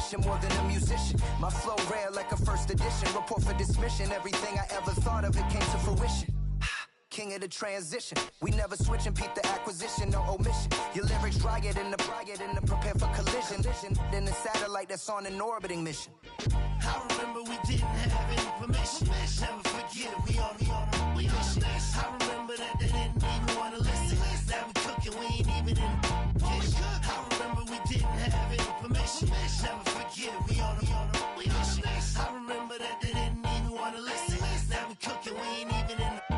mission more than a musician. My flow rare like a first edition. Report for dismission. Everything I ever thought of, it came to fruition. King of the transition. We never switch and peep the acquisition, no omission. Your lyrics dry it in the prepare for collision. Then the satellite that's on an orbiting mission. I remember we didn't have any permission. Never forget it, we on a mission. I remember that they didn't even want to listen. Now we cooking, we ain't even in the kitchen. I remember we didn't have any permission. Never forget it, we on a mission. I remember that they didn't even want to listen. Now we cooking, we ain't even in the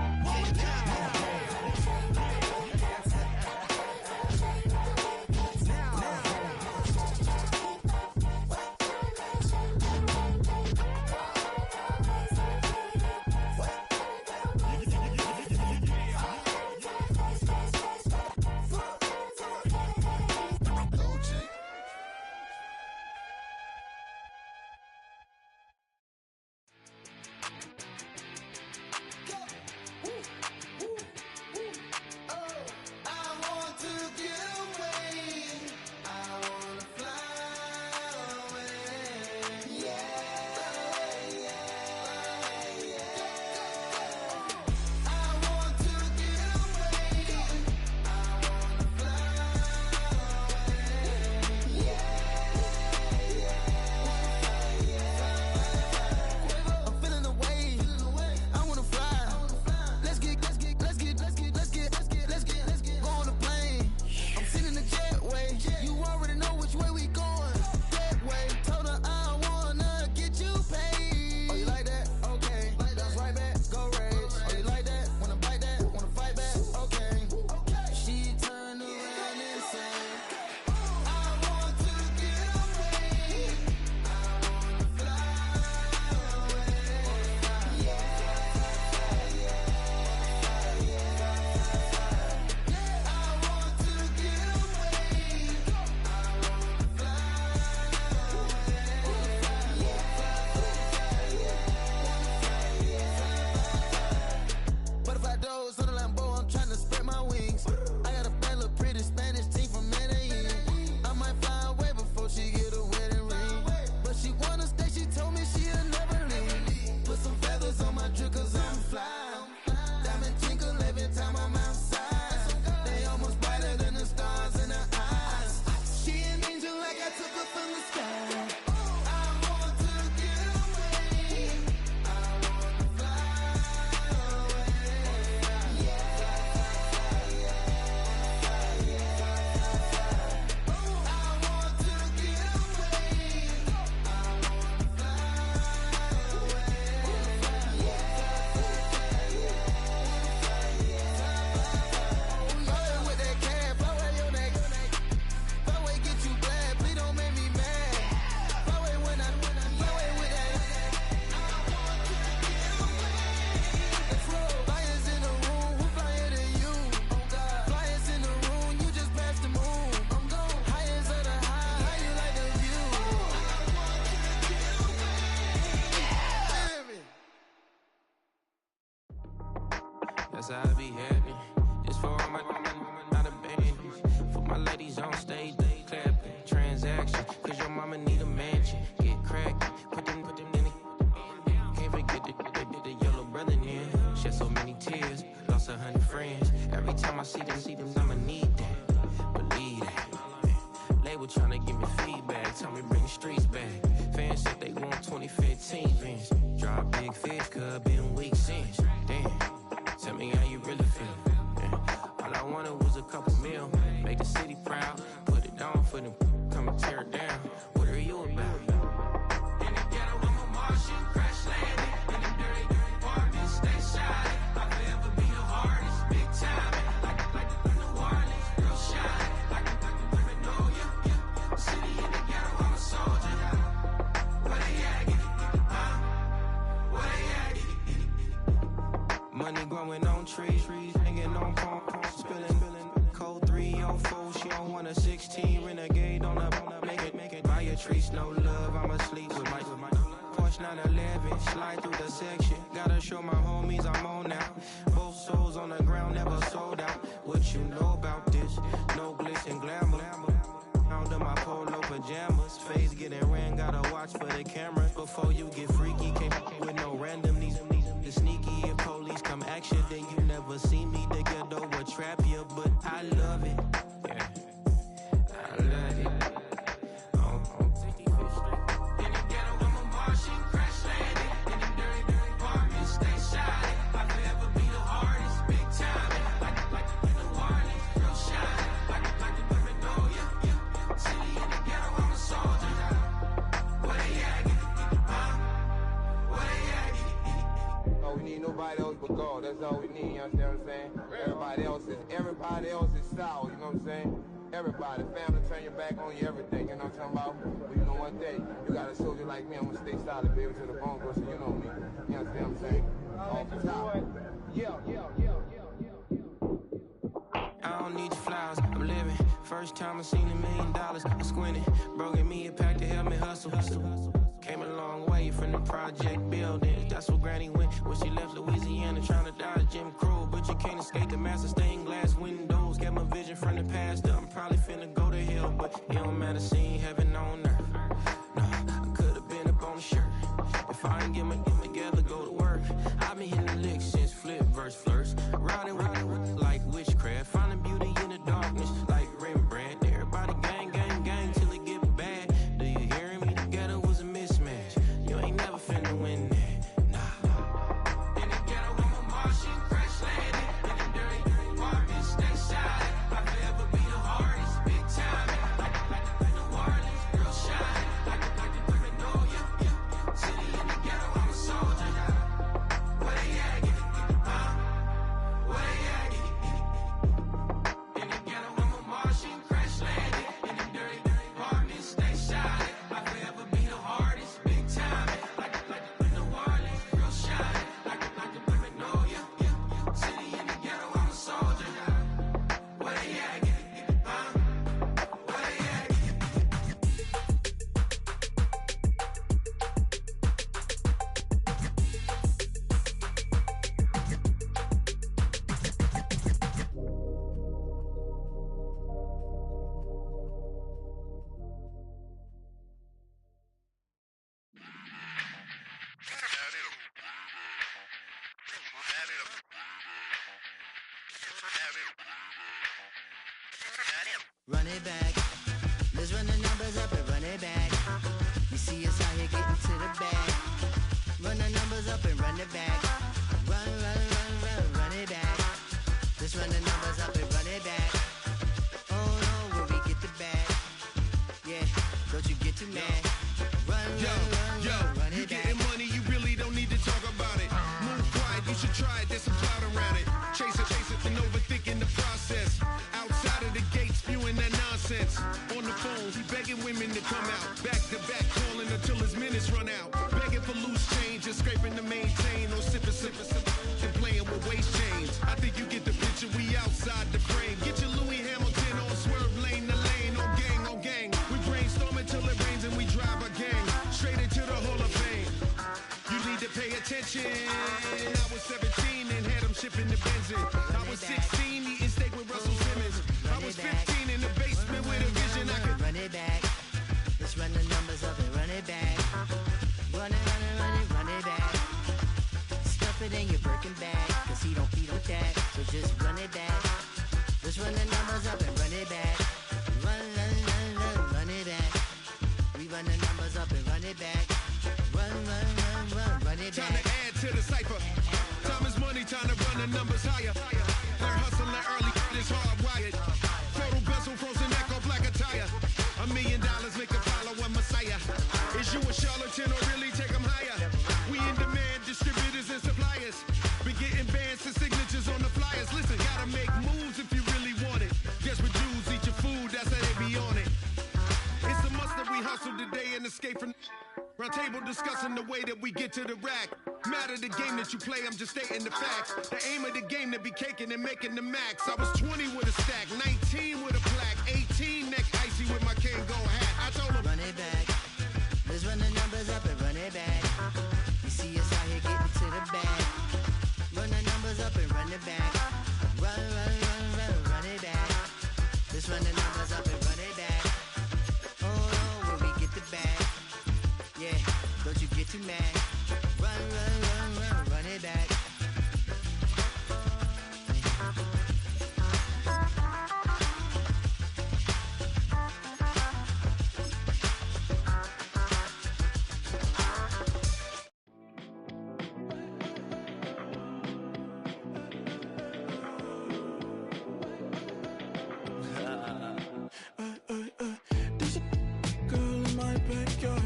That's how I be happy. Just for all my not a baby. For my ladies on stage, they clapping. Transaction, cause your mama need a mansion. Get crackin', put them in the. Can't forget the yellow brother in. Shed so many tears, lost 100 friends. Every time I see them, I'ma need that. Believe that. Label tryna give me feedback, tell me bring the streets back. Fans said they want 2015 Vince. Drop big fish, cuz been weak since. Damn. Tell me how you really feel. Yeah. All I wanted was a couple mil. Make the city proud. Put it down for them. Come and tear it down. What are you about? In the ghetto, I'm a Martian. Crash landing. In them dirty apartments. Stay shiny. I'll forever be the hardest. Big time. Like the New Orleans. Real shine. Like the women know you. City in the ghetto, I'm a soldier. Where they at? Huh? Where they at? Money growing on trees, hanging on palm, spilling, code 304. She don't want a 16 renegade on a make it. Buy a trees, no love. I'm asleep with my Porsche 911, slide through the section. Gotta show my homies I'm on now. Both souls on the ground, never sold out. What you know about this? No glitz and glamour. Under my polo pajamas, face getting ran. the cameras before you get freaky. Came with no randomness. The sneaky, if police come action, then you never see me. The ghetto will trap you, but I love it. Yeah, I love it. In the ghetto, I'm a Martian, crash landing. In the dirty apartments, stay shining. I forever be the hardest, big time. Like the Warnings, real shine. Like the Paranoia, yeah. City in the ghetto, I'm a soldier. Where they at? Where they at? Oh, we need nobody else but God. That's all we need, you understand what I'm saying? Everybody else is sour, you know what I'm saying? Everybody, family, turn your back on you, everything, you know what I'm talking about? But you know one day, you got a soldier like me, I'm gonna stay solid, baby, to the bone, bro, so you know me. You understand what I'm saying? Off the top. Yeah. I don't need your flowers, I'm living. First time I seen $1 million, I squinted. Broke me a pack to help me hustle. Came a long way from the project buildings. That's where Granny went when she left Louisiana, trying to dodge Jim Crow. But you can't escape the master stained glass windows. Got my vision from the past. I'm probably finna go to hell, but it don't matter. Seeing heaven on earth. No, I could have been up on the shirt. If I ain't get my get together, go to work. I've been hitting the licks since flip verse first. Riding with like witchcraft, finding beauty in the darkness like Rembrandt. Everybody gang till it get bad. Do you hear me? The ghetto was a mismatch. You ain't never finna win that. Nah. In the ghetto, I'm a Martian, crash landing. In the dirty apartments, stay silent. I forever be the hardest, big time. Like the Warnings, real shine. Like the Paranoia, yeah. City in the ghetto, I'm a soldier. Where they at? Where they at? In the ghetto, I'm a Martian, crash landing. In the dirty apartments, stay silent. I forever be the hardest, big time. Like the Warnings, real shine. Like the Paranoia, yeah. City in the ghetto, I'm a soldier. Where they at? Where they at? Run it back. Let's run the numbers up and run it back. You see us out here getting to the bag. Run the numbers up and run it back. Run it back. Let's run the numbers up and run it back. Oh no, where we get the bag. Yeah, don't you get too mad. Run Yo, it you back. getting money, you really don't need to talk about it. Move quiet, you should try it, there's some clout around it. Chase it, and overthinking the process. Outside of the gate, spewing that nonsense. On the phone, he begging women to come out. Back to back, calling until his minutes run out. Begging for loose change and scraping to maintain. Or sipping, and playing with waist chains. I think you get the picture, we outside the frame. Get your Louis Hamilton on swerve lane to lane. On gang. We brainstorm until it rains and we drive a gang. Straight into the Hall of Fame. You need to pay attention. I was 17 and had them shipping the benzin. I was 16 eating steak with Russell Simmons. I was 15 in the basement with a vision. I could run it back. Let's run the numbers up and run it back. Run it back. Stuff it in your Birkin bag, cause he don't feed with that. So just run it back. Let's run the numbers up and run it back. Run it back. We run the numbers up and run it back. Run it time to back. add to the cipher. Time is money, time to run the numbers higher. Learn hustling early, it's hardwired. Total bezel, frozen neck, or black attire. $1 million make a follow a messiah. Is you a charlatan or really take them higher? We in demand, distributors and suppliers. Been getting bands and signatures on the flyers. Listen, gotta make moves if you really want it. Guess what Jews eat your food, that's how they be on it. It's a must that we hustle today and escape from round table discussing the way that we get to the rack. Matter the game that you play, I'm just stating the facts. The aim of the game to be caking and making the max. I was 20 with a stack, 19 with a plaque, 18 neck icy with my Kango hat. I told him, Run it back. Let's run the numbers up and run it back. You see us out here getting to the bag. Run the numbers up and run it back. Run it back. Let's run the numbers up and run it back. Oh no, where we get the bag. Yeah. backyard.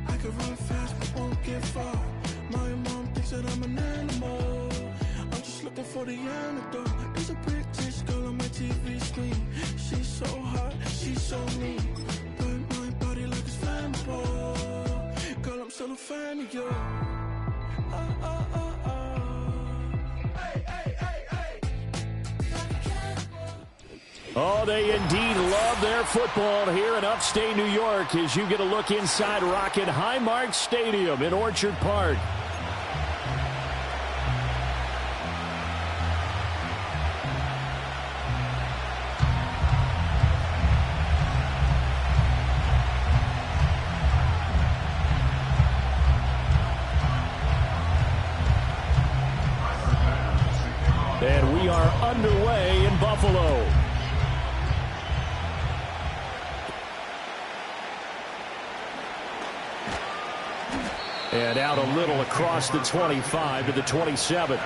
I could run fast, but won't get far. My mom thinks that I'm an animal. I'm just looking for the antidote. There's a British girl on my TV screen. She's so hot, she's so mean. Burn my body like it's flammable. Girl, I'm still a fan of you. Oh, they indeed love their football here in upstate New York as you get a look inside Rocket Highmark Stadium in Orchard Park. And we are underway in Buffalo. And out a little across the 25 to the 27.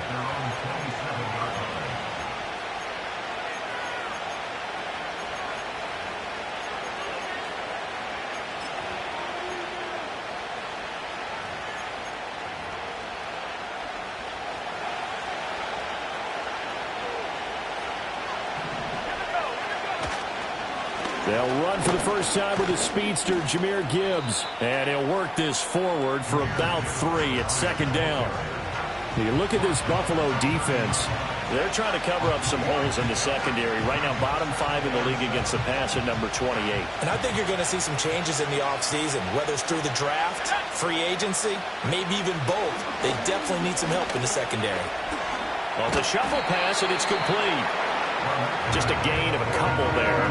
They'll run for the first time with the speedster, Jahmyr Gibbs. And he'll work this forward for about 3 at second down. You look at this Buffalo defense. They're trying to cover up some holes in the secondary. Right now, bottom 5 in the league against the pass at number 28. And I think you're going to see some changes in the offseason, whether it's through the draft, free agency, maybe even both. They definitely need some help in the secondary. Well, the shuffle pass, and it's complete. Just a gain of a couple there.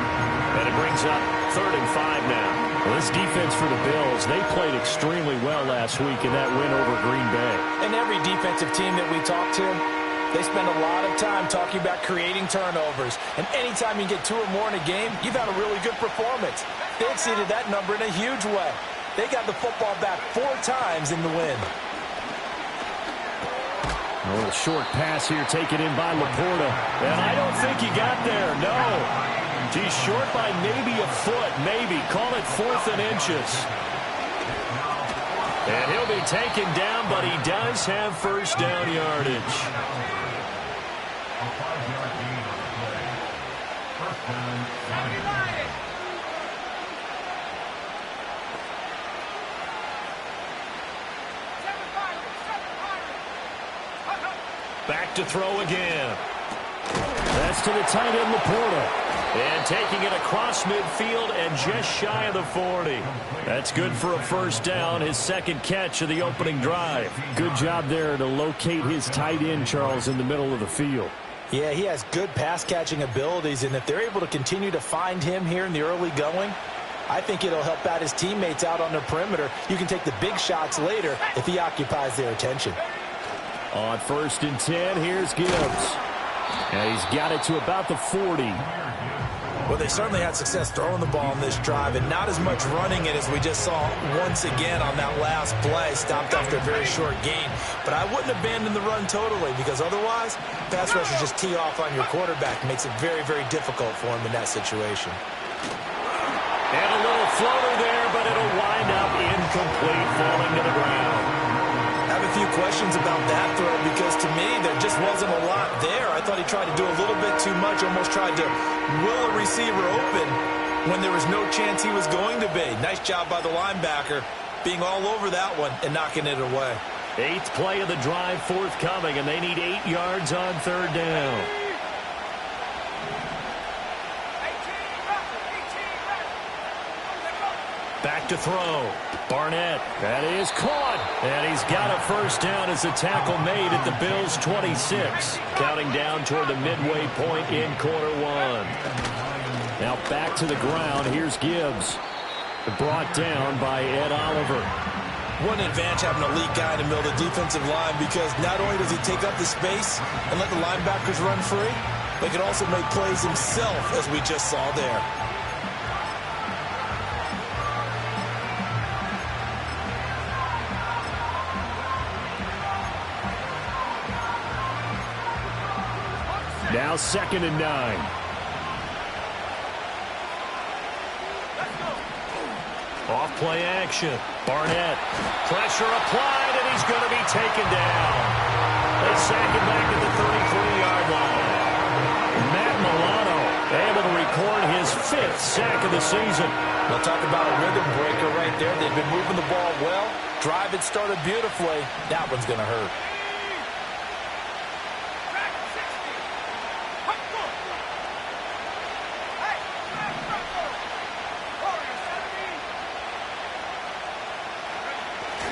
And it brings up 3rd and 5 now. Well, this defense for the Bills, they played extremely well last week in that win over Green Bay. And every defensive team that we talk to, they spend a lot of time talking about creating turnovers. And anytime you get 2 or more in a game, you've had a really good performance. They exceeded that number in a huge way. They got the football back 4 times in the win. A little short pass here taken in by Laporta. And I don't think he got there, no. He's short by maybe a foot, maybe. Call it 4th and inches. And he'll be taken down, but he does have first down yardage. Back to throw again. That's to the tight end, Laporta. And taking it across midfield and just shy of the 40. That's good for a first down, his second catch of the opening drive. Good job there to locate his tight end, Charles, in the middle of the field. Yeah, he has good pass-catching abilities, and if they're able to continue to find him here in the early going, I think it'll help out his teammates out on the perimeter. You can take the big shots later if he occupies their attention. On 1st and 10, here's Gibbs. And he's got it to about the 40. Well, they certainly had success throwing the ball on this drive and not as much running it as we just saw once again on that last play. Stopped after a very short gain. But I wouldn't abandon the run totally because otherwise, pass rushers just tee off on your quarterback. Makes it very, very difficult for him in that situation. And a little floater there, but it'll wind up incomplete, falling to the ground. I have a few questions about that throw because to me there just wasn't a lot there. I thought he tried to do a little bit too much, almost tried to will a receiver open when there was no chance he was going to be. Nice job by the linebacker being all over that one and knocking it away. 8th play of the drive forthcoming, and they need 8 yards on 3rd down. Back to throw. Barnett. That is caught. And he's got a first down as the tackle made at the Bills' 26. Counting down toward the midway point in quarter 1. Now back to the ground. Here's Gibbs. Brought down by Ed Oliver. One advantage having a lead guy in the middle of the defensive line because not only does he take up the space and let the linebackers run free, but he can also make plays himself, as we just saw there. Now 2nd and 9. Off play action. Barnett. Pressure applied, and he's going to be taken down. They sack him back at the 33-yard line. Matt Milano able to record his 5th sack of the season. We'll talk about a rhythm breaker right there. They've been moving the ball well. Drive had started beautifully. That one's going to hurt.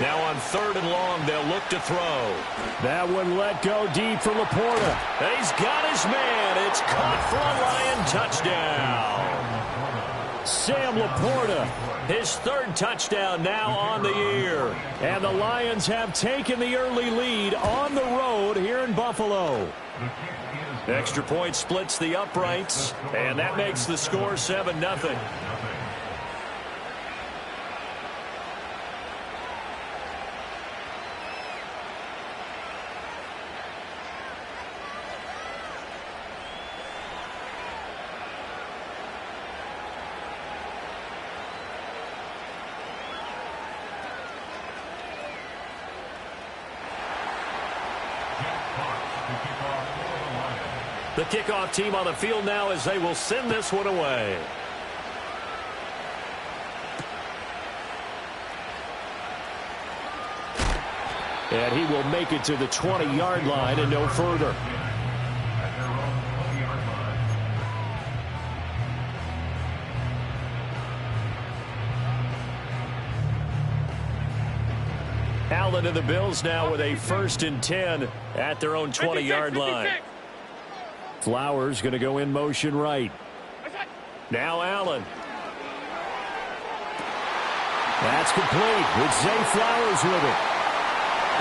Now on 3rd and long, they'll look to throw. That one let go deep for Laporta. And he's got his man. It's caught for a Lion touchdown. Sam Laporta, his 3rd touchdown now on the year. And the Lions have taken the early lead on the road here in Buffalo. Extra point splits the uprights, and that makes the score 7-0. The kickoff team on the field now as they will send this one away. And he will make it to the 20-yard line and no further. Allen and the Bills now with a 1st and 10 at their own 20-yard line. Flowers going to go in motion right. Now Allen. That's complete with Zay Flowers with it.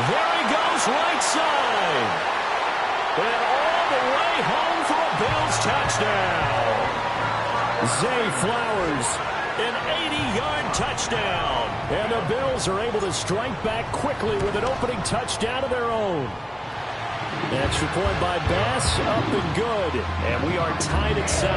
There he goes right side. And all the way home for a Bills touchdown. Zay Flowers, an 80-yard touchdown. And the Bills are able to strike back quickly with an opening touchdown of their own. Extra point by Bass, up and good. And we are tied at 7.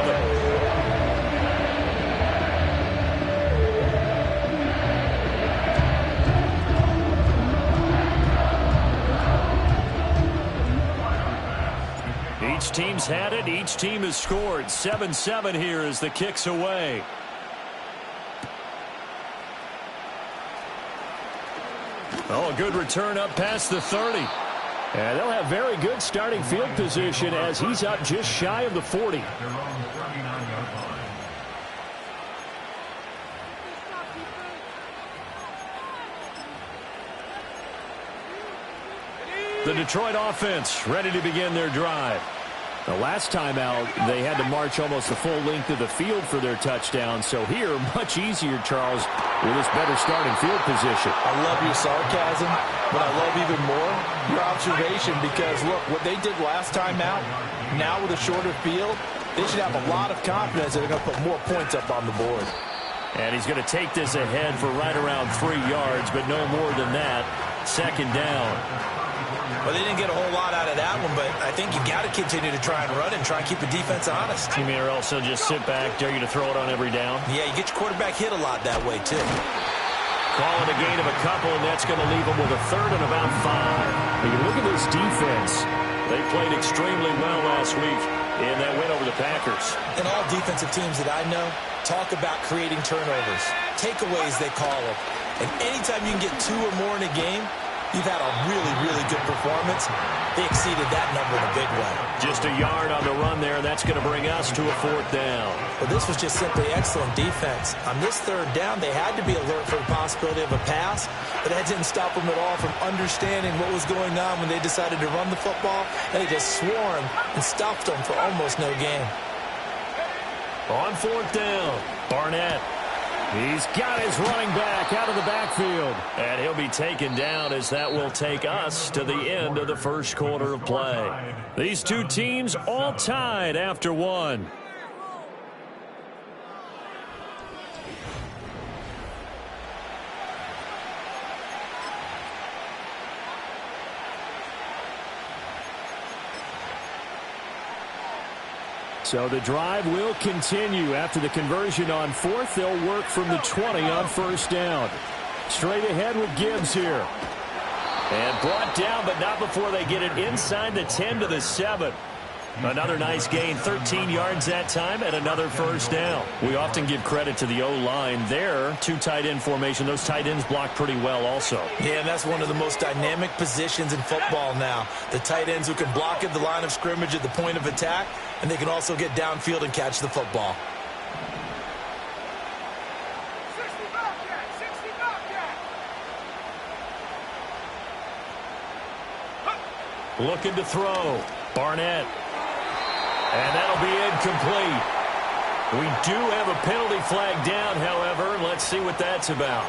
Each team's had it. Each team has scored. 7-7 here as the kick's away. Oh, a good return up past the 30. And they'll have very good starting field position as he's up just shy of the 40. The Detroit offense ready to begin their drive. The last time out, they had to march almost the full length of the field for their touchdown. So here, much easier, Charles, with this better starting field position. I love your sarcasm, but I love even more your observation because, look, what they did last time out, now with a shorter field, they should have a lot of confidence that they're going to put more points up on the board. And he's going to take this ahead for right around 3 yards, but no more than that. 2nd down. Well, they didn't get a whole lot out of that one, but I think you got to continue to try and run and try and keep the defense honest. You mean or else they'll just sit back, dare you to throw it on every down? Yeah, you get your quarterback hit a lot that way, too. Call it a gain of a couple, and that's going to leave them with a 3rd and about 5. You look at this defense. They played extremely well last week in that win over the Packers. And all defensive teams that I know talk about creating turnovers. Takeaways, they call them. And anytime you can get 2 or more in a game, you've had a really, really good performance. They exceeded that number in a big way. Just a yard on the run there, and that's going to bring us to a 4th down. Well, this was just simply excellent defense. On this 3rd down, they had to be alert for the possibility of a pass, but that didn't stop them at all from understanding what was going on when they decided to run the football, and they just swarmed and stuffed them for almost no gain. On 4th down, Barnett. He's got his running back out of the backfield. And he'll be taken down as that will take us to the end of the 1st quarter of play. These two teams all tied after 1. So the drive will continue. After the conversion on fourth, they'll work from the 20 on first down. Straight ahead with Gibbs here. And brought down, but not before they get it inside the 10 to the 7. Another nice gain, 13 yards that time, and another first down. We often give credit to the O-line there. Two tight end formation. Those tight ends block pretty well also. Yeah, and that's one of the most dynamic positions in football now. The tight ends who can block at the line of scrimmage at the point of attack, and they can also get downfield and catch the football. Looking to throw. Barnett. And that'll be incomplete. We do have a penalty flag down, however. Let's see what that's about.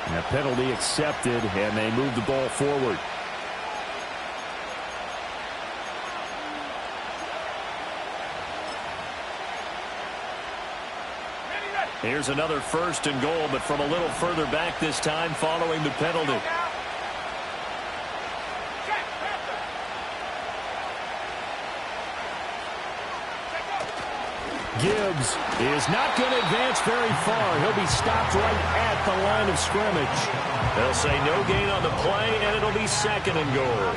And a penalty accepted, and they move the ball forward. Here's another first and goal, but from a little further back this time following the penalty. Gibbs is not going to advance very far. He'll be stopped right at the line of scrimmage. They'll say no gain on the play, and it'll be second and goal.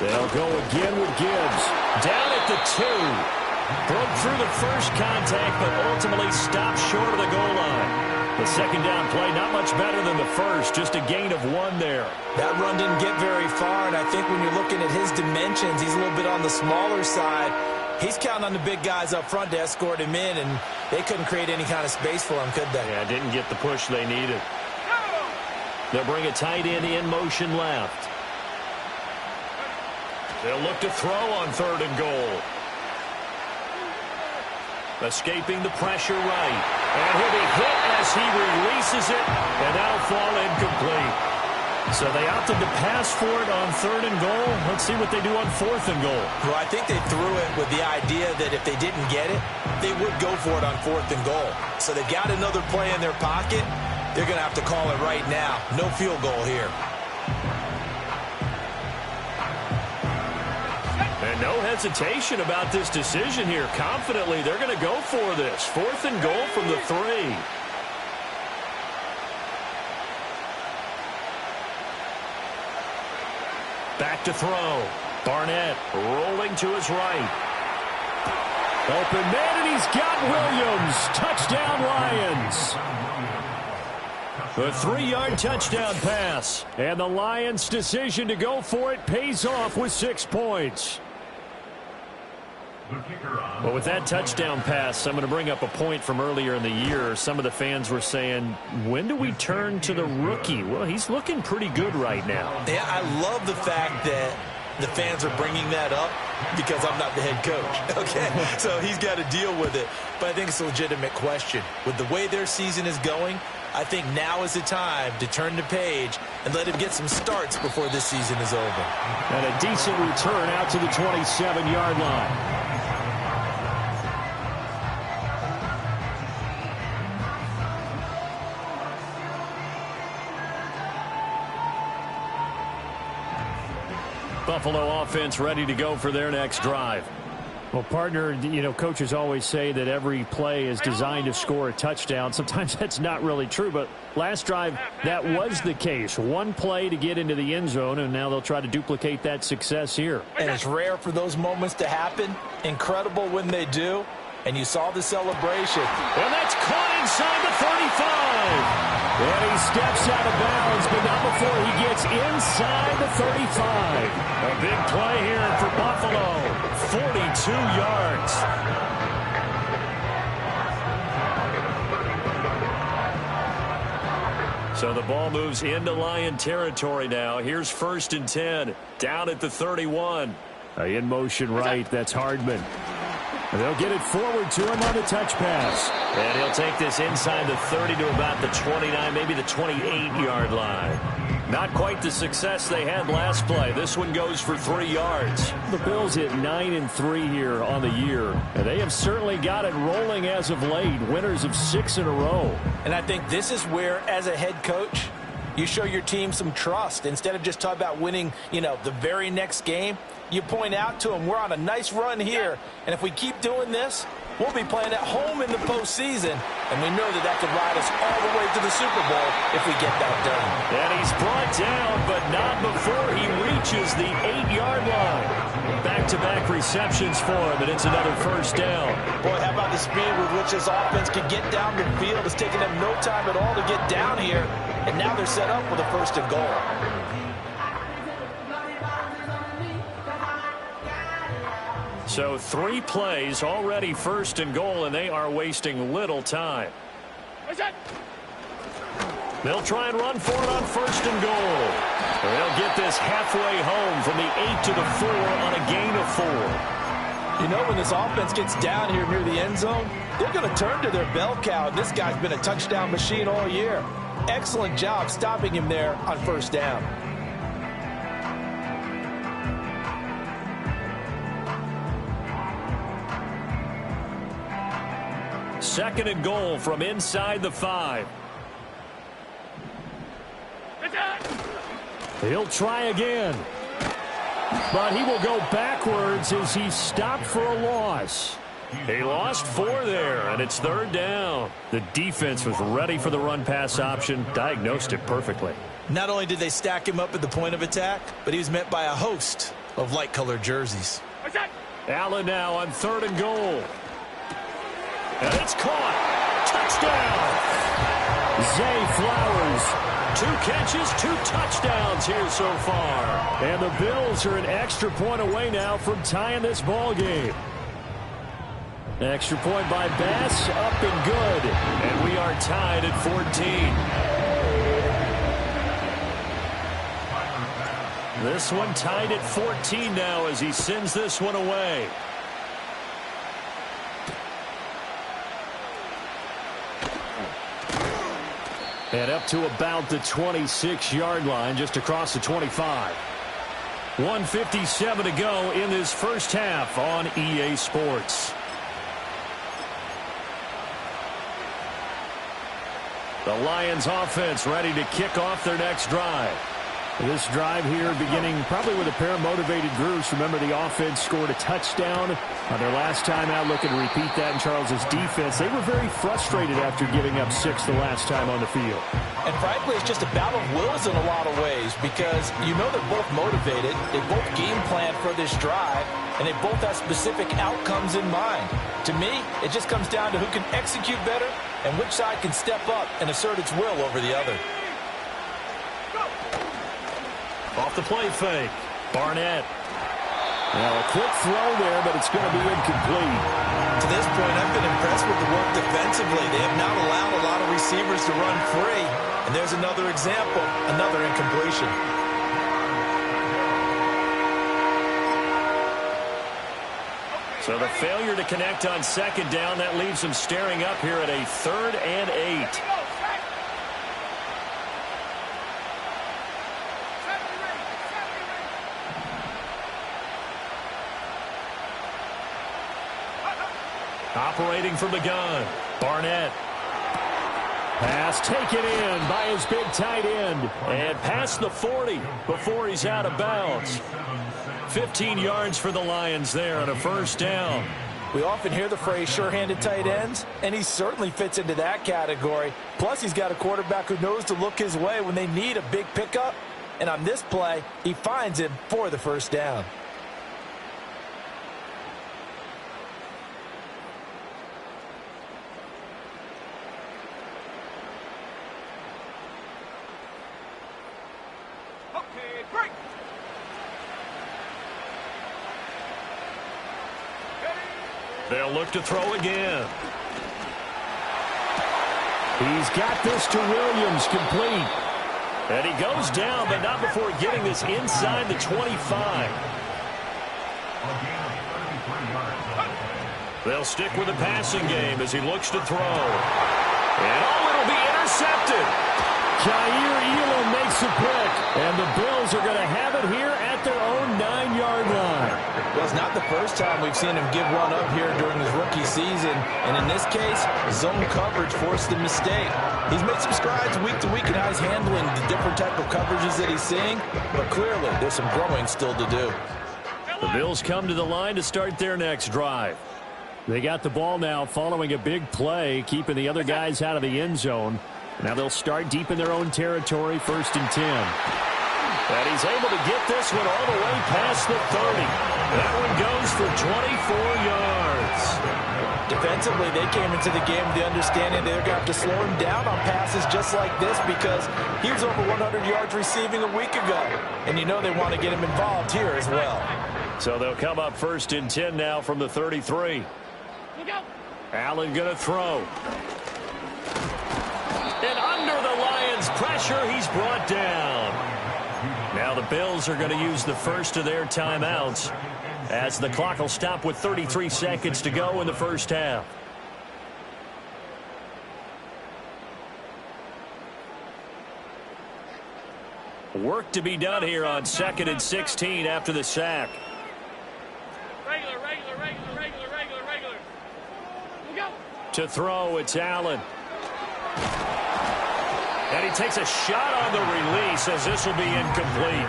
They'll go again with Gibbs. Down at the 2. Broke through the first contact, but ultimately stopped short of the goal line. The second down play, not much better than the first, just a gain of 1 there. That run didn't get very far, and I think when you're looking at his dimensions, he's a little bit on the smaller side. He's counting on the big guys up front to escort him in, and they couldn't create any kind of space for him, could they? Yeah, didn't get the push they needed. They'll bring a tight end in motion left. They'll look to throw on third and goal. Escaping the pressure right. And he'll be hit as he releases it, and that'll fall incomplete. So they opted to pass for it on third and goal. Let's see what they do on fourth and goal. Well, I think they threw it with the idea that if they didn't get it, they would go for it on fourth and goal. So they've got another play in their pocket. They're going to have to call it right now. No field goal here. And no hesitation about this decision here. Confidently, they're going to go for this. Fourth and goal from the 3. Back to throw. Barnett rolling to his right. Open man, and he's got Williams. Touchdown, Lions. A 3-yard touchdown pass. And the Lions' decision to go for it pays off with 6 points. Well, with that touchdown pass, I'm going to bring up a point from earlier in the year. Some of the fans were saying, when do we turn to the rookie? Well, he's looking pretty good right now. Yeah, I love the fact that the fans are bringing that up because I'm not the head coach, okay? So he's got to deal with it. But I think it's a legitimate question. With the way their season is going, I think now is the time to turn the page and let him get some starts before this season is over. And a decent return out to the 27-yard line. Buffalo offense ready to go for their next drive. Well, partner, you know, coaches always say that every play is designed to score a touchdown. Sometimes that's not really true, but last drive, that was the case. One play to get into the end zone, and now they'll try to duplicate that success here. And it's rare for those moments to happen. Incredible when they do. And you saw the celebration. And that's caught inside the 35. And he steps out of bounds, but not before he gets inside the 35. A big play here for Buffalo. 42 yards. So the ball moves into Lion territory now. Here's 1st and 10. Down at the 31. In motion right, that's Hardman. They'll get it forward to him on the touch pass. And he'll take this inside the 30 to about the 29, maybe the 28-yard line. Not quite the success they had last play. This one goes for 3 yards. The Bills hit 9-3 here on the year, and they have certainly got it rolling as of late. Winners of 6 in a row. And I think this is where, as a head coach, you show your team some trust. Instead of just talking about winning, the very next game, you point out to them, we're on a nice run here, and if we keep doing this, we'll be playing at home in the postseason, and we know that could ride us all the way to the Super Bowl if we get that done. And he's brought down, but not before he reaches the 8-yard line. Back-to-back receptions for him, and it's another first down. Boy, how about the speed with which this offense could get down the field? It's taken them no time at all to get down here, and now they're set up with a first and goal. So 3 plays, already first and goal, and they are wasting little time. They'll try and run for it on first and goal. They'll get this halfway home from the 8 to the 4 on a gain of 4. When this offense gets down here near the end zone, they're going to turn to their bell cow, and this guy's been a touchdown machine all year. Excellent job stopping him there on first down. Second and goal from inside the 5. He'll try again. But he will go backwards as he's stopped for a loss. He lost 4 there, and it's third down. The defense was ready for the run-pass option, diagnosed it perfectly. Not only did they stack him up at the point of attack, but he was met by a host of light-colored jerseys. Allen now on third and goal. And it's caught. Touchdown. Zay Flowers. 2 catches, 2 touchdowns here so far. And the Bills are an extra point away now from tying this ball game. Extra point by Bass, up and good. And we are tied at 14. This one tied at 14 now as he sends this one away. And up to about the 26-yard line, just across the 25. 1:57 to go in this first half on EA Sports. The Lions offense ready to kick off their next drive. This drive here beginning probably with a pair of motivated groups. Remember, the offense scored a touchdown on their last time out. Looking to repeat that in Charles's defense. They were very frustrated after giving up 6 the last time on the field. And frankly, it's just a battle of wills in a lot of ways because they're both motivated. They both game plan for this drive, and they both have specific outcomes in mind. To me, it just comes down to who can execute better and which side can step up and assert its will over the other. Off the play fake. Barnett. Now a quick throw there, but it's going to be incomplete. To this point, I've been impressed with the work defensively. They have not allowed a lot of receivers to run free. And there's another example, another incompletion. So the failure to connect on second down, that leaves them staring up here at a 3rd and 8. Operating from the gun, Barnett. Pass taken in by his big tight end. And past the 40 before he's out of bounds. 15 yards for the Lions there on a first down. We often hear the phrase sure-handed tight ends, and he certainly fits into that category. Plus, he's got a quarterback who knows to look his way when they need a big pickup. And on this play, he finds him for the first down. They'll look to throw again. He's got this to Williams, complete. And he goes down, but not before getting this inside the 25. They'll stick with the passing game as he looks to throw. And it'll be intercepted. Jair Elam makes a pick, and the Bills are going to have it here at their own 9-yard line. Well, it's not the first time we've seen him give one up here during his rookie season, and in this case, zone coverage forced a mistake. He's made some strides week to week in how he's handling the different type of coverages that he's seeing, but clearly there's some growing still to do. The Bills come to the line to start their next drive. They got the ball now following a big play, keeping the other guys out of the end zone. Now they'll start deep in their own territory, 1st and 10. And he's able to get this one all the way past the 30. That one goes for 24 yards. Defensively, they came into the game with the understanding they're going to have to slow him down on passes just like this because he was over 100 yards receiving a week ago. And you know they want to get him involved here as well. So they'll come up 1st and 10 now from the 33. Allen going to throw. And under the Lions' pressure, he's brought down. Now the Bills are going to use the first of their timeouts as the clock will stop with 33 seconds to go in the first half. Work to be done here on 2nd and 16 after the sack. Regular. To throw, it's Allen. And he takes a shot on the release as this will be incomplete.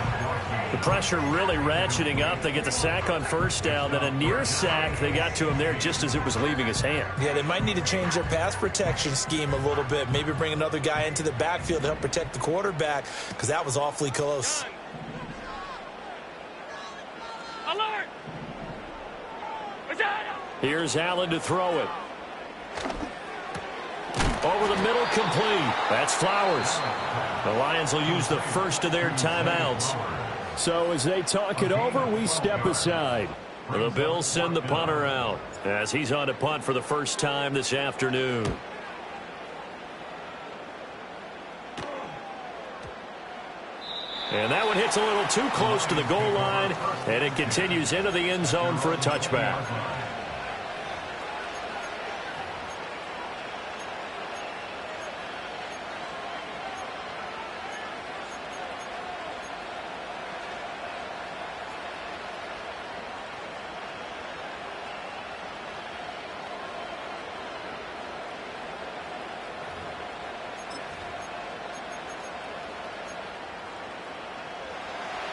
The pressure really ratcheting up. They get the sack on 1st down. Then a near sack. They got to him there just as it was leaving his hand. Yeah, they might need to change their pass protection scheme a little bit. Maybe bring another guy into the backfield to help protect the quarterback because that was awfully close. Alert! Here's Allen to throw it. Over the middle, complete. That's Flowers. The Lions will use the first of their timeouts. So as they talk it over, we step aside. The Bills send the punter out as he's on to punt for the first time this afternoon. And that one hits a little too close to the goal line, and it continues into the end zone for a touchback.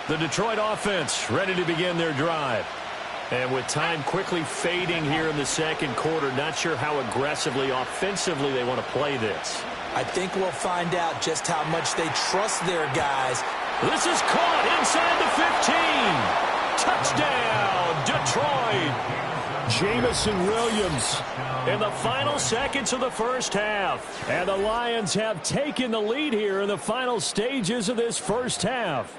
The Detroit offense ready to begin their drive. And with time quickly fading here in the second quarter, not sure how aggressively, offensively they want to play this. I think we'll find out just how much they trust their guys. This is caught inside the 15. Touchdown, Detroit. Jamison Williams in the final seconds of the first half. And the Lions have taken the lead here in the final stages of this first half.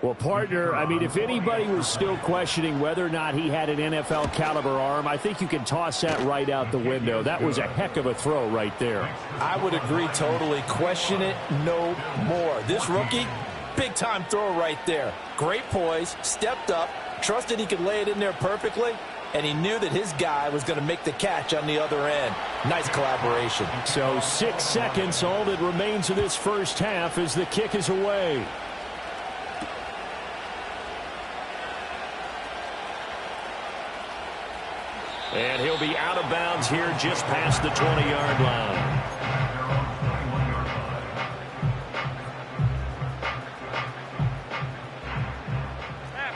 Well, partner, I mean, if anybody was still questioning whether or not he had an NFL caliber arm, I think you can toss that right out the window. That was a heck of a throw right there. I would agree totally. Question it no more. This rookie, big-time throw right there. Great poise, stepped up, trusted he could lay it in there perfectly, and he knew that his guy was going to make the catch on the other end. Nice collaboration. So 6 seconds, all that remains of this first half as the kick is away. And he'll be out of bounds here just past the 20-yard line. Half.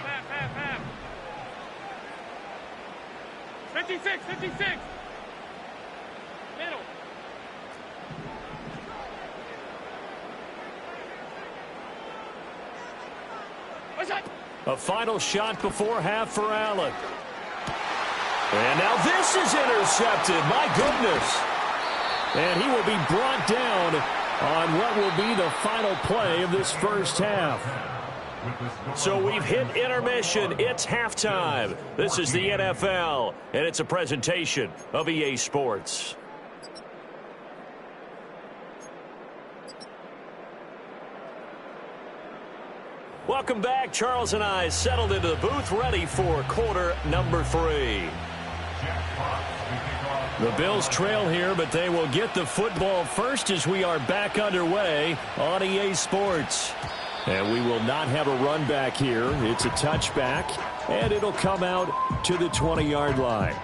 56. Middle. A final shot before half for Allen. And now this is intercepted. My goodness. And he will be brought down on what will be the final play of this first half. So we've hit intermission. It's halftime. This is the NFL, and it's a presentation of EA Sports. Welcome back. Charles and I settled into the booth, ready for quarter number 3. The Bills trail here, but they will get the football first as we are back underway on EA Sports. And we will not have a run back here. It's a touchback, and it'll come out to the 20-yard line.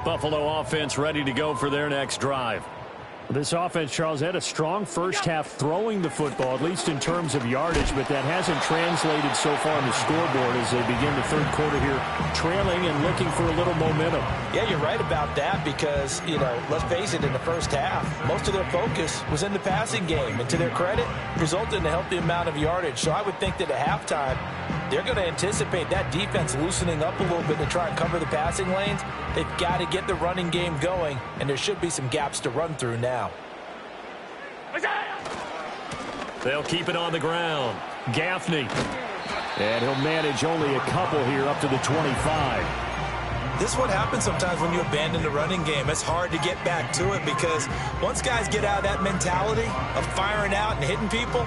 Buffalo offense ready to go for their next drive. This offense, Charles, had a strong first half throwing the football, at least in terms of yardage, but that hasn't translated so far on the scoreboard as they begin the third quarter here trailing and looking for a little momentum. Yeah, you're right about that because, let's face it, in the first half, most of their focus was in the passing game. And to their credit, resulted in a healthy amount of yardage. So I would think that at halftime, they're going to anticipate that defense loosening up a little bit to try and cover the passing lanes. They've got to get the running game going, and there should be some gaps to run through now. They'll keep it on the ground. Gaffney. And he'll manage only a couple here up to the 25. This is what happens sometimes when you abandon the running game. It's hard to get back to it because once guys get out of that mentality of firing out and hitting people,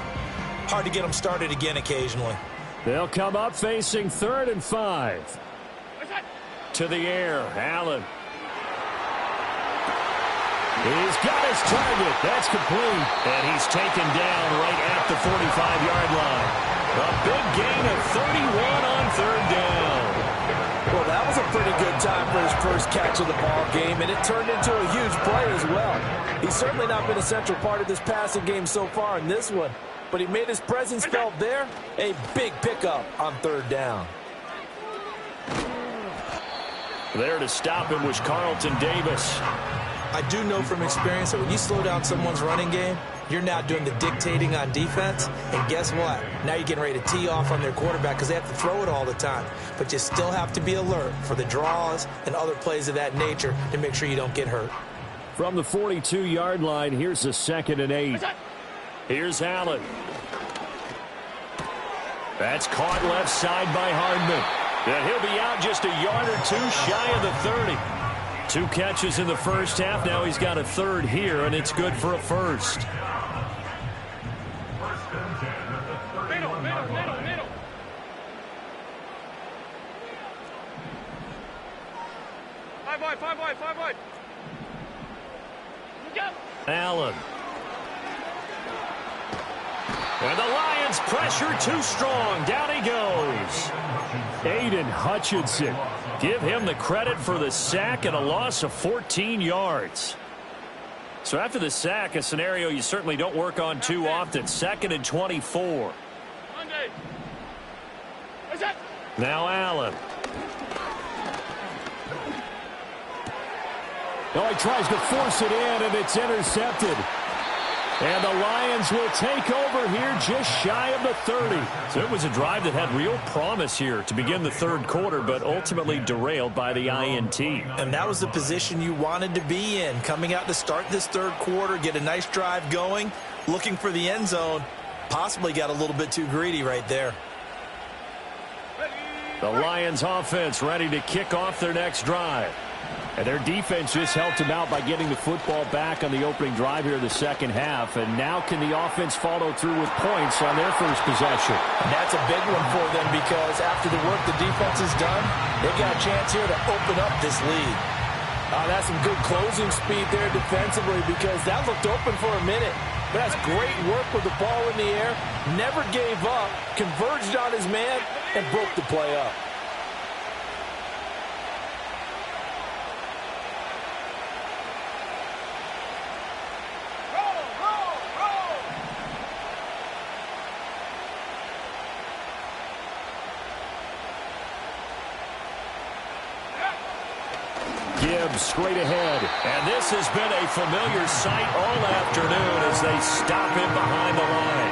hard to get them started again occasionally. They'll come up facing 3rd and 5. To the air, Allen. He's got his target. That's complete. And he's taken down right at the 45-yard line. A big gain of 31 on 3rd down. Well, that was a pretty good time for his first catch of the ball game, and it turned into a huge play as well. He's certainly not been a central part of this passing game so far in this one, but he made his presence felt there. A big pickup on 3rd down. There to stop him was Carlton Davis. I do know from experience that when you slow down someone's running game, you're now doing the dictating on defense. And guess what? Now you're getting ready to tee off on their quarterback because they have to throw it all the time. But you still have to be alert for the draws and other plays of that nature to make sure you don't get hurt. From the 42-yard line, here's the 2nd and 8. Here's Allen. That's caught left side by Hardman. And he'll be out just a yard or two shy of the 30. 2 catches in the first half. Now he's got a 3rd here, and it's good for a first. Middle. 5 wide. Look out. Allen. And the Lions pressure too strong. Down he goes. Aiden Hutchinson. Give him the credit for the sack and a loss of 14 yards. So after the sack, a scenario you certainly don't work on too often. 2nd and 24. Now Allen. Oh, he tries to force it in, and it's intercepted. And the Lions will take over here just shy of the 30. So it was a drive that had real promise here to begin the 3rd quarter, but ultimately derailed by the INT. And that was the position you wanted to be in, coming out to start this 3rd quarter, get a nice drive going, looking for the end zone. Possibly got a little bit too greedy right there. The Lions offense ready to kick off their next drive. And their defense just helped him out by getting the football back on the opening drive here in the 2nd half. And now can the offense follow through with points on their first possession? And that's a big one for them because after the work the defense has done, they've got a chance here to open up this lead. That's some good closing speed there defensively because that looked open for a minute. But that's great work with the ball in the air. Never gave up, converged on his man, and broke the play up. Gibbs straight ahead. And this has been a familiar sight all afternoon as they stop him behind the line.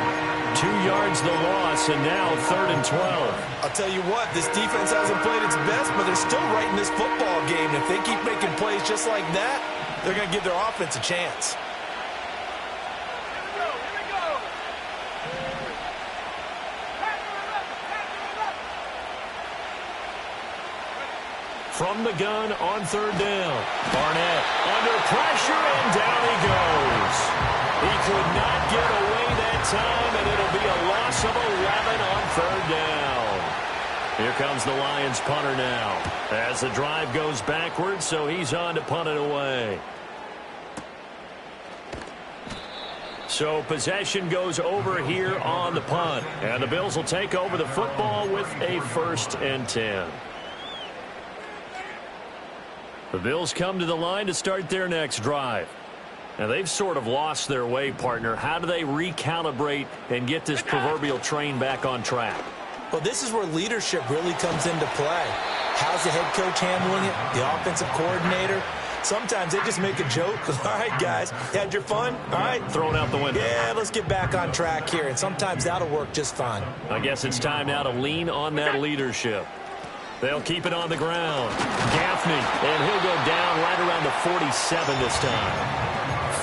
2 yards the loss, and now 3rd and 12. I'll tell you what, this defense hasn't played its best, but they're still right in this football game. If they keep making plays just like that, they're going to give their offense a chance. From the gun on 3rd down. Barnett under pressure, and down he goes. He could not get away that time, and it'll be a loss of 11 on third down. Here comes the Lions punter now as the drive goes backwards, so he's on to punt it away. So possession goes over here on the punt, and the Bills will take over the football with a 1st and 10. The Bills come to the line to start their next drive. Now, they've sort of lost their way, partner. How do they recalibrate and get this proverbial train back on track? Well, this is where leadership really comes into play. How's the head coach handling it? The offensive coordinator? Sometimes they just make a joke. All right, guys, you had your fun? All right. Thrown out the window. Yeah, let's get back on track here. And sometimes that'll work just fine. I guess it's time now to lean on that leadership. They'll keep it on the ground. Gaffney, and he'll go down right around the 47 this time.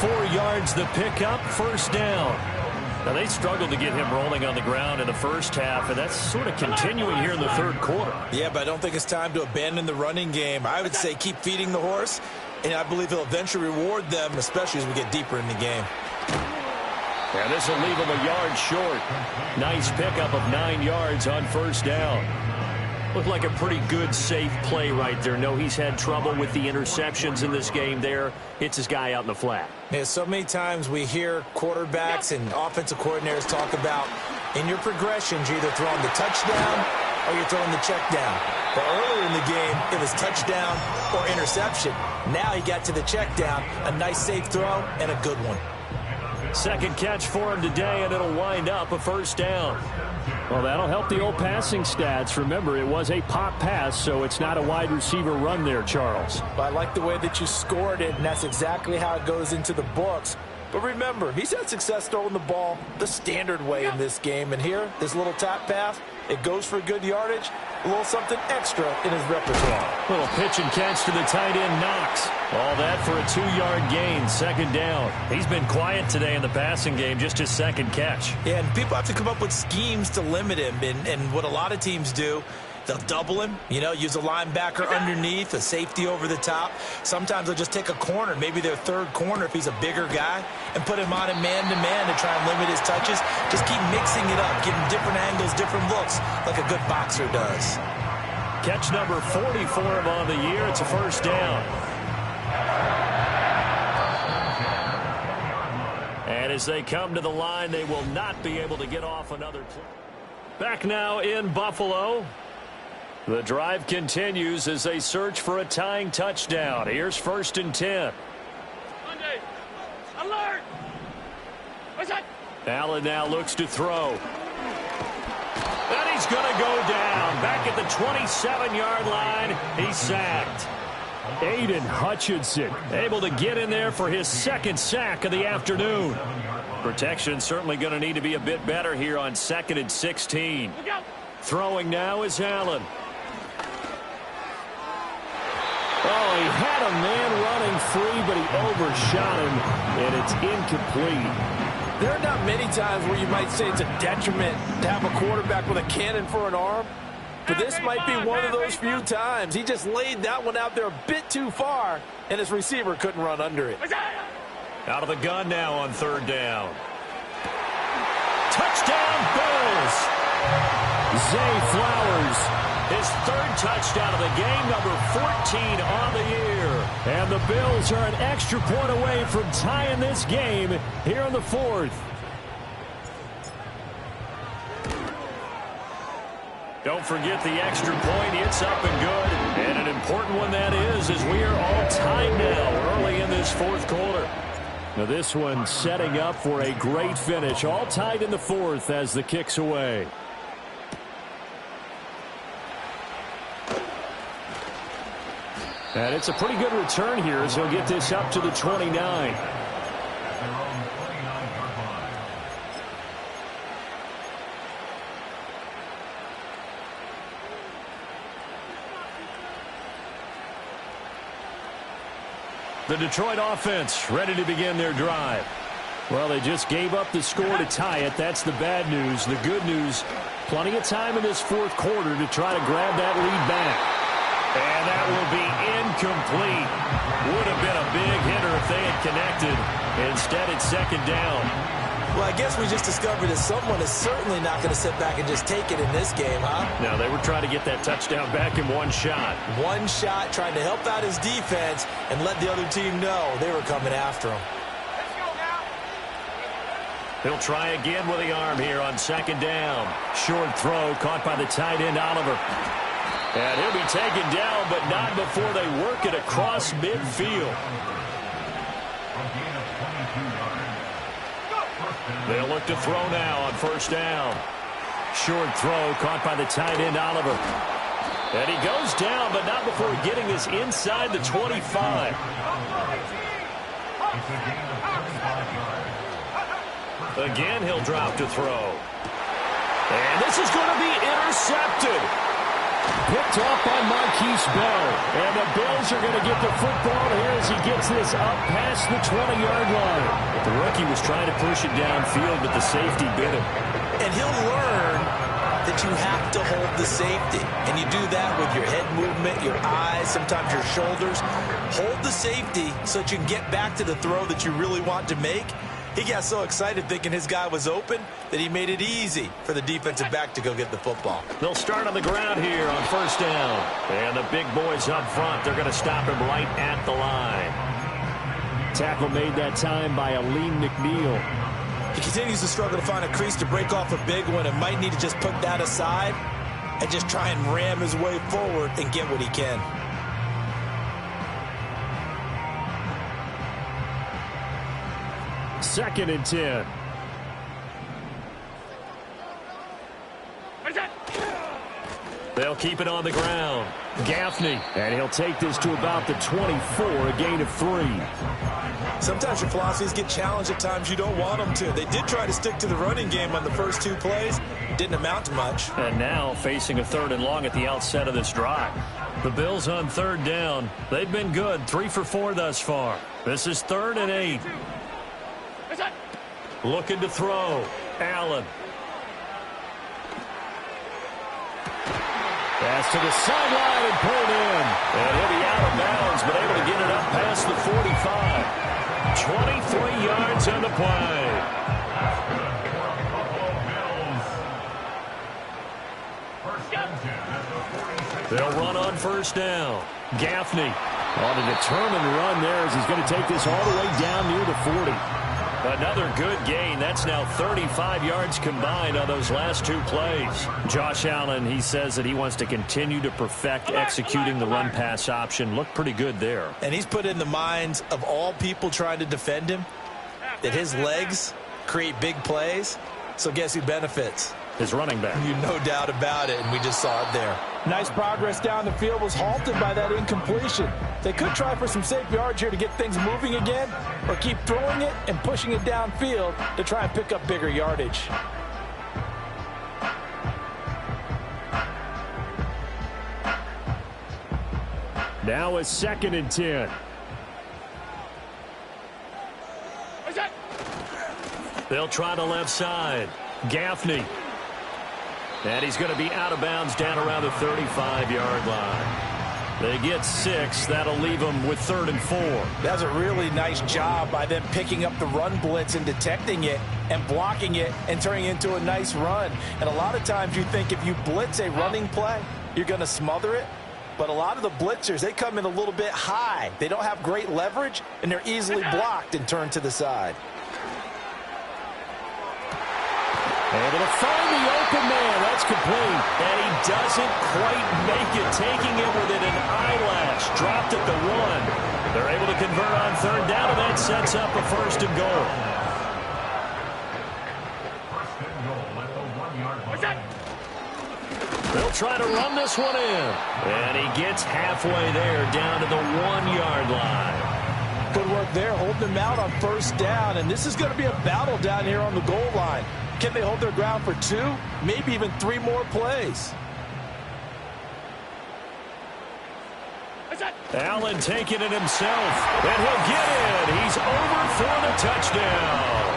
4 yards the pickup, 1st down. Now, they struggled to get him rolling on the ground in the first half, and that's sort of continuing here in the third quarter. Yeah, but I don't think it's time to abandon the running game. I would say keep feeding the horse, and I believe he'll eventually reward them, especially as we get deeper in the game. Yeah, this will leave him a yard short. Nice pickup of 9 yards on 1st down. Looked like a pretty good, safe play right there. No, he's had trouble with the interceptions in this game there. Hits his guy out in the flat. Yeah, so many times we hear quarterbacks and offensive coordinators talk about in your progressions, you're either throwing the touchdown or you're throwing the check down. But earlier in the game, it was touchdown or interception. Now he got to the check down, a nice safe throw, and a good one. Second catch for him today, and it'll wind up a 1st down. Well, that'll help the old passing stats. Remember, it was a pop pass, so it's not a wide receiver run there, Charles. Well, I like the way that you scored it, and that's exactly how it goes into the books. But remember, he's had success throwing the ball the standard way in this game. And here, this little tap pass, it goes for good yardage, a little something extra in his repertoire. Little pitch and catch to the tight end, Knox. All that for a 2-yard gain, 2nd down. He's been quiet today in the passing game, just his 2nd catch. Yeah, and people have to come up with schemes to limit him. And what a lot of teams do, they'll double him, use a linebacker underneath, a safety over the top. Sometimes they'll just take a corner, maybe their 3rd corner if he's a bigger guy, and put him on a man-to-man to try and limit his touches. Just keep mixing it up, giving different angles, different looks, like a good boxer does. Catch number 40 for him on the year. It's a 1st down. And as they come to the line, they will not be able to get off another play. Back now in Buffalo. The drive continues as they search for a tying touchdown. Here's 1st and 10. Monday. Alert! What's that? Allen now looks to throw. And he's going to go down. Back at the 27-yard line, he's sacked. Aiden Hutchinson able to get in there for his 2nd sack of the afternoon. Protection certainly going to need to be a bit better here on 2nd and 16. Throwing now is Allen. Oh, he had a man running free, but he overshot him, and it's incomplete. There are not many times where you might say it's a detriment to have a quarterback with a cannon for an arm, but this might be one of those few times. He just laid that one out there a bit too far, and his receiver couldn't run under it. Out of the gun now on 3rd down. Touchdown, Bills! Zay Flowers, his 3rd touchdown of the game, number 14 on the year. And the Bills are an extra point away from tying this game here in the 4th. Don't forget the extra point. It's up and good. And an important one that is, as we are all tied now early in this 4th quarter. Now this one setting up for a great finish. All tied in the 4th as the kick's away. And it's a pretty good return here as he'll get this up to the 29. The Detroit offense ready to begin their drive. Well, they just gave up the score to tie it. That's the bad news. The good news, plenty of time in this 4th quarter to try to grab that lead back. And that will be incomplete. Would have been a big hitter if they had connected. Instead, it's 2nd down. Well, I guess we just discovered that someone is certainly not going to sit back and just take it in this game, huh? No, they were trying to get that touchdown back in one shot. One shot, trying to help out his defense and let the other team know they were coming after him. He'll try again with the arm here on second down. Short throw caught by the tight end, Oliver. And he'll be taken down, but not before they work it across midfield. They'll look to throw now on first down. Short throw caught by the tight end, Oliver. And he goes down, but not before getting this inside the 25. Again, he'll drop to throw. And this is going to be intercepted. Picked off by Marquise Bell. And the Bills are going to get the football here as he gets this up past the 20-yard line. The rookie was trying to push it downfield, but the safety bit him. And he'll learn that you have to hold the safety. And you do that with your head movement, your eyes, sometimes your shoulders. Hold the safety so that you can get back to the throw that you really want to make. He got so excited thinking his guy was open that he made it easy for the defensive back to go get the football. They'll start on the ground here on first down. And the big boys up front, they're going to stop him right at the line. Tackle made that time by Aleem McNeil. He continues to struggle to find a crease to break off a big one and might need to just put that aside and just try and ram his way forward and get what he can. Second and 10. They'll keep it on the ground. Gaffney, and he'll take this to about the 24, a gain of 3. Sometimes your philosophies get challenged at times you don't want them to. They did try to stick to the running game on the first 2 plays. Didn't amount to much. And now facing a 3rd and long at the outset of this drive. The Bills on 3rd down. They've been good, 3 for 4 thus far. This is 3rd and 8. Looking to throw. Allen. Pass to the sideline and pulled in. And he'll be out of bounds, but able to get it up past the 45. 23 yards on the play. They'll run on first down. Gaffney on a determined run there as he's going to take this all the way down near the 40. Another good gain. That's now 35 yards combined on those last 2 plays. Josh Allen, he says that he wants to continue to perfect executing the run-pass option. Looked pretty good there. And he's put in the minds of all people trying to defend him that his legs create big plays. So guess who benefits? His running back. You no doubt about it, and we just saw it there. Nice progress down the field was halted by that incompletion. They could try for some safe yards here to get things moving again, or keep throwing it and pushing it downfield to try and pick up bigger yardage. Now it's 2nd and 10. They'll try the left side. Gaffney. And he's going to be out of bounds down around the 35-yard line. They get 6. That'll leave them with 3rd and 4. That's a really nice job by them picking up the run blitz and detecting it and blocking it and turning it into a nice run. And a lot of times you think if you blitz a running play, you're going to smother it. But a lot of the blitzers, they come in a little bit high. They don't have great leverage, and they're easily blocked and turned to the side. Able to find the open man. That's complete. And he doesn't quite make it, taking it within an eyelash. Dropped at the 1. They're able to convert on 3rd down, and that sets up a 1st and goal. They'll try to run this one in. And he gets halfway there, down to the 1-yard line. Good work there, holding them out on 1st down. And this is going to be a battle down here on the goal line. Can they hold their ground for 2, maybe even 3 more plays? Allen taking it himself, and he'll get it. He's over for the touchdown.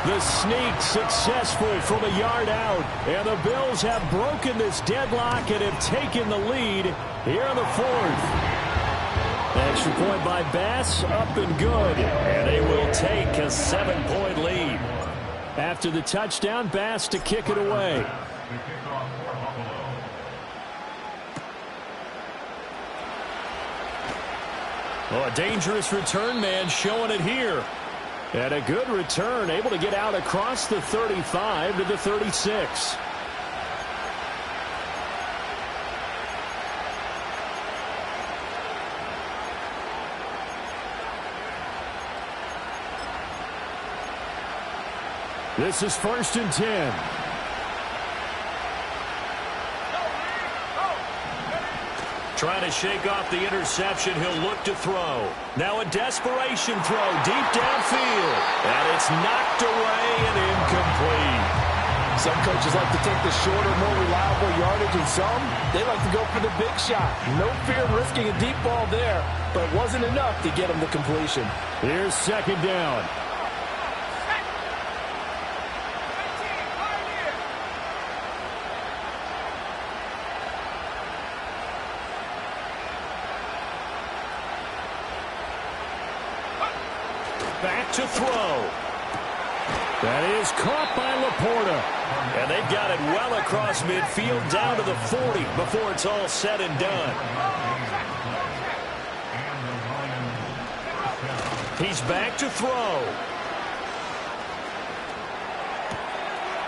The sneak successful from a yard out, and the Bills have broken this deadlock and have taken the lead here in the 4th. Extra point by Bass, up and good, and they will take a 7-point lead. After the touchdown, Bass to kick it away. Oh, a dangerous return man showing it here. And a good return, able to get out across the 35 to the 36. This is 1st and 10. Trying to shake off the interception. He'll look to throw. Now a desperation throw deep downfield. And it's knocked away and incomplete. Some coaches like to take the shorter, more reliable yardage, and some, they like to go for the big shot. No fear of risking a deep ball there, but it wasn't enough to get him the completion. Here's 2nd down. Back to throw. That is caught by Laporta. And they've got it well across midfield down to the 40 before it's all said and done. He's back to throw.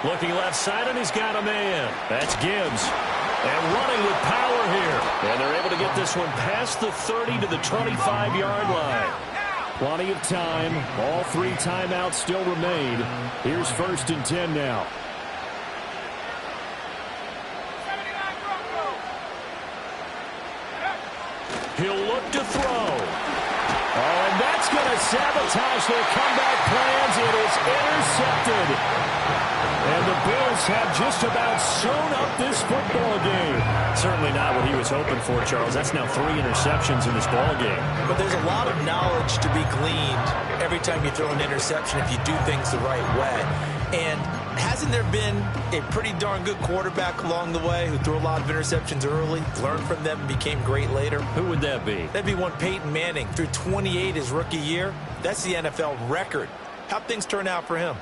Looking left side, and he's got a man. That's Gibbs. And running with power here. And they're able to get this one past the 30 to the 25-yard line. Plenty of time. All 3 timeouts still remain. Here's 1st and 10 now. He'll look to throw. Oh, and that's going to sabotage their comeback plans. It is intercepted. And the Bills have just about sewn up this football game. Certainly not what he was hoping for, Charles. That's now 3 interceptions in this ball game. But there's a lot of knowledge to be gleaned every time you throw an interception if you do things the right way. And hasn't there been a pretty darn good quarterback along the way who threw a lot of interceptions early, learned from them, and became great later? Who would that be? That'd be one Peyton Manning. Threw 28 his rookie year. That's the NFL record. How'd things turn out for him?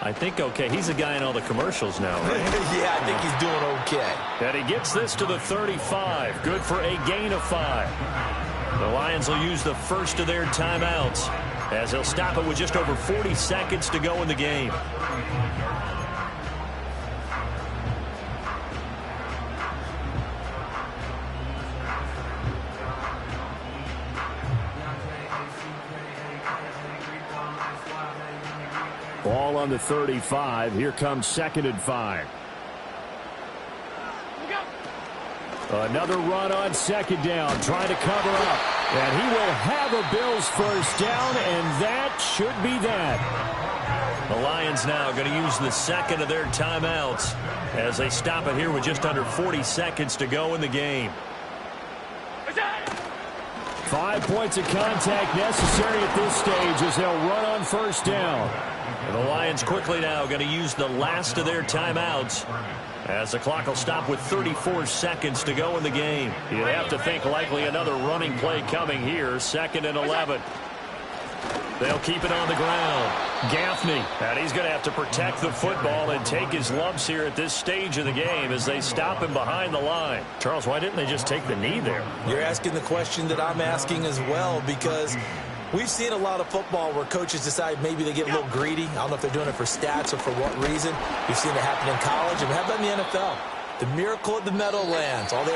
I think okay. He's a guy in all the commercials now, right? Yeah, I think he's doing okay. And he gets this to the 35. Good for a gain of 5. The Lions will use the first of their timeouts as they'll stop it with just over 40 seconds to go in the game. Ball on the 35. Here comes 2nd and 5. Another run on 2nd down, trying to cover up. And he will have a Bills first down, and that should be that. The Lions now going to use the 2nd of their timeouts as they stop it here with just under 40 seconds to go in the game. 5 points of contact necessary at this stage as they'll run on 1st down. And the Lions quickly now going to use the last of their timeouts as the clock will stop with 34 seconds to go in the game. You'd have to think likely another running play coming here. 2nd and 11. They'll keep it on the ground. Gaffney, and he's going to have to protect the football and take his lumps here at this stage of the game as they stop him behind the line. Charles, why didn't they just take the knee there? You're asking the question that I'm asking as well, because we've seen a lot of football where coaches decide maybe they get a little greedy. I don't know if they're doing it for stats or for what reason. We've seen it happen in college, and we have that in the NFL. The miracle of the Meadowlands. All they